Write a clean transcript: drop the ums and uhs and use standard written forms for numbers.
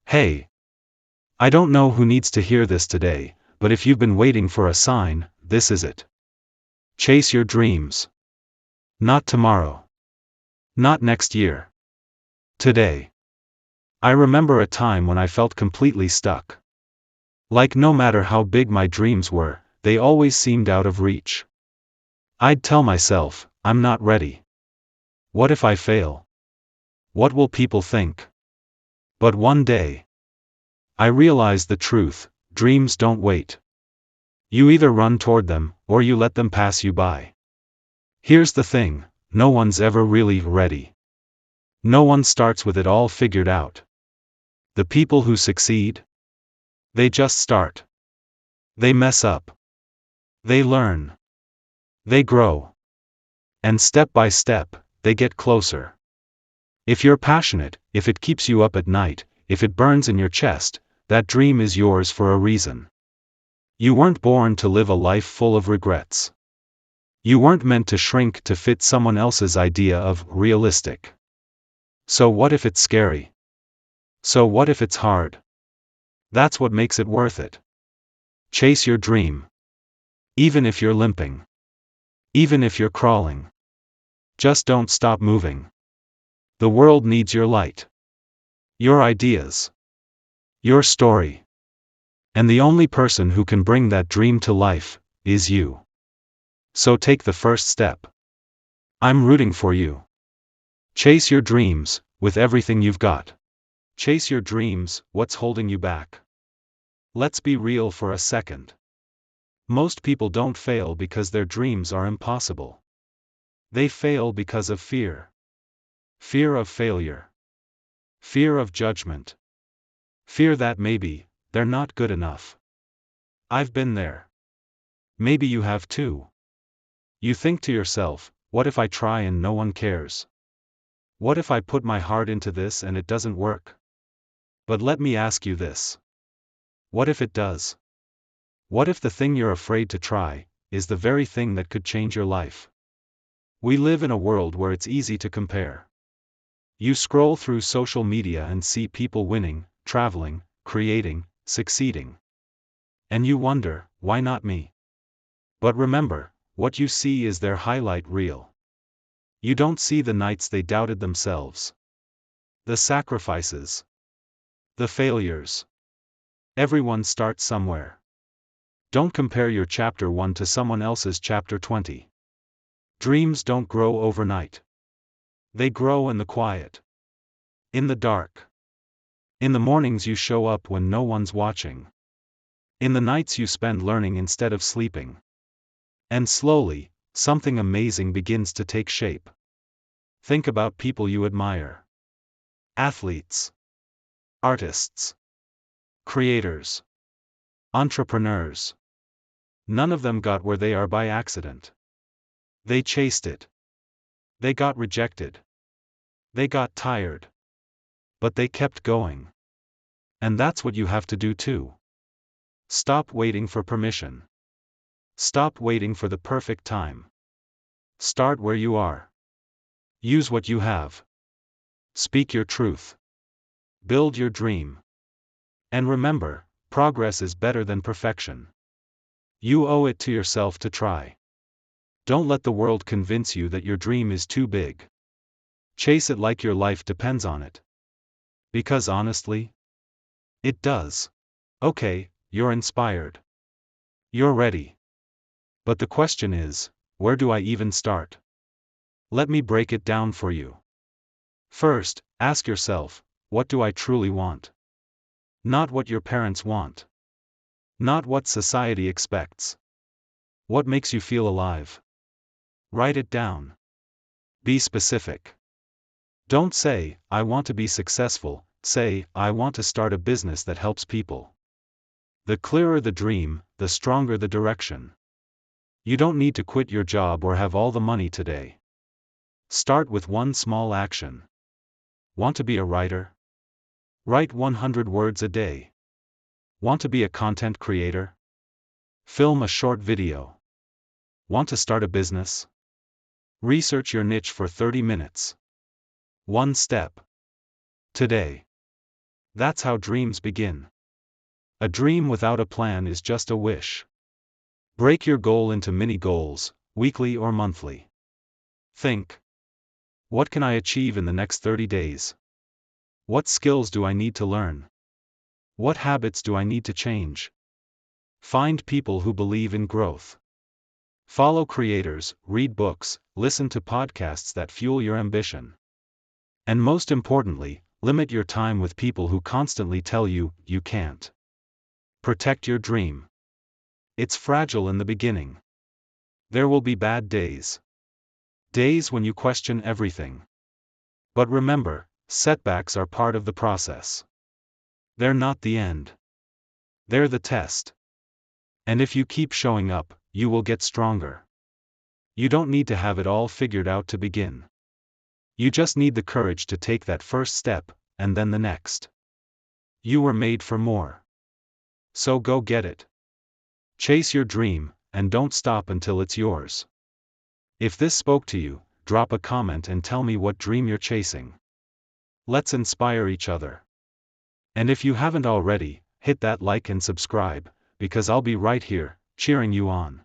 Hey, I don't know who needs to hear this today, but if you've been waiting for a sign, this is it. Chase your dreams. Not tomorrow. Not next year. Today. I remember a time when I felt completely stuck. Like no matter how big my dreams were, they always seemed out of reach. I'd tell myself, I'm not ready. What if I fail? What will people think? But one day, I realized the truth: dreams don't wait. You either run toward them, or you let them pass you by. Here's the thing: no one's ever really ready. No one starts with it all figured out. The people who succeed? They just start. They mess up. They learn. They grow. And step by step, they get closer. If you're passionate, if it keeps you up at night, if it burns in your chest, that dream is yours for a reason. You weren't born to live a life full of regrets. You weren't meant to shrink to fit someone else's idea of realistic. So what if it's scary? So what if it's hard? That's what makes it worth it. Chase your dream. Even if you're limping. Even if you're crawling. Just don't stop moving. The world needs your light. Your ideas. Your story. And the only person who can bring that dream to life is you. So take the first step. I'm rooting for you. Chase your dreams, with everything you've got. Chase your dreams, what's holding you back? Let's be real for a second. Most people don't fail because their dreams are impossible. They fail because of fear. Fear of failure. Fear of judgment. Fear that maybe, they're not good enough. I've been there. Maybe you have too. You think to yourself, what if I try and no one cares? What if I put my heart into this and it doesn't work? But let me ask you this. What if it does? What if the thing you're afraid to try is the very thing that could change your life? We live in a world where it's easy to compare. You scroll through social media and see people winning, traveling, creating, succeeding. And you wonder, why not me? But remember, what you see is their highlight reel. You don't see the nights they doubted themselves. The sacrifices. The failures. Everyone starts somewhere. Don't compare your chapter 1 to someone else's chapter 20. Dreams don't grow overnight. They grow in the quiet. In the dark. In the mornings you show up when no one's watching. In the nights you spend learning instead of sleeping. And slowly, something amazing begins to take shape. Think about people you admire. Athletes. Artists. Creators. Entrepreneurs. None of them got where they are by accident. They chased it. They got rejected. They got tired. But they kept going. And that's what you have to do too. Stop waiting for permission. Stop waiting for the perfect time. Start where you are. Use what you have. Speak your truth. Build your dream. And remember, progress is better than perfection. You owe it to yourself to try. Don't let the world convince you that your dream is too big. Chase it like your life depends on it. Because honestly, it does. Okay, you're inspired. You're ready. But the question is, where do I even start? Let me break it down for you. First, ask yourself, what do I truly want? Not what your parents want. Not what society expects. What makes you feel alive? Write it down. Be specific. Don't say, I want to be successful, say, I want to start a business that helps people. The clearer the dream, the stronger the direction. You don't need to quit your job or have all the money today. Start with one small action. Want to be a writer? Write 100 words a day. Want to be a content creator? Film a short video. Want to start a business? Research your niche for 30 minutes. One step. Today. That's how dreams begin. A dream without a plan is just a wish. Break your goal into mini goals, weekly or monthly. Think. What can I achieve in the next 30 days? What skills do I need to learn? What habits do I need to change? Find people who believe in growth. Follow creators, read books, listen to podcasts that fuel your ambition. And most importantly, limit your time with people who constantly tell you, you can't. Protect your dream. It's fragile in the beginning. There will be bad days. Days when you question everything. But remember, setbacks are part of the process. They're not the end. They're the test. And if you keep showing up, you will get stronger. You don't need to have it all figured out to begin. You just need the courage to take that first step, and then the next. You were made for more. So go get it. Chase your dream, and don't stop until it's yours. If this spoke to you, drop a comment and tell me what dream you're chasing. Let's inspire each other. And if you haven't already, hit that like and subscribe, because I'll be right here, cheering you on.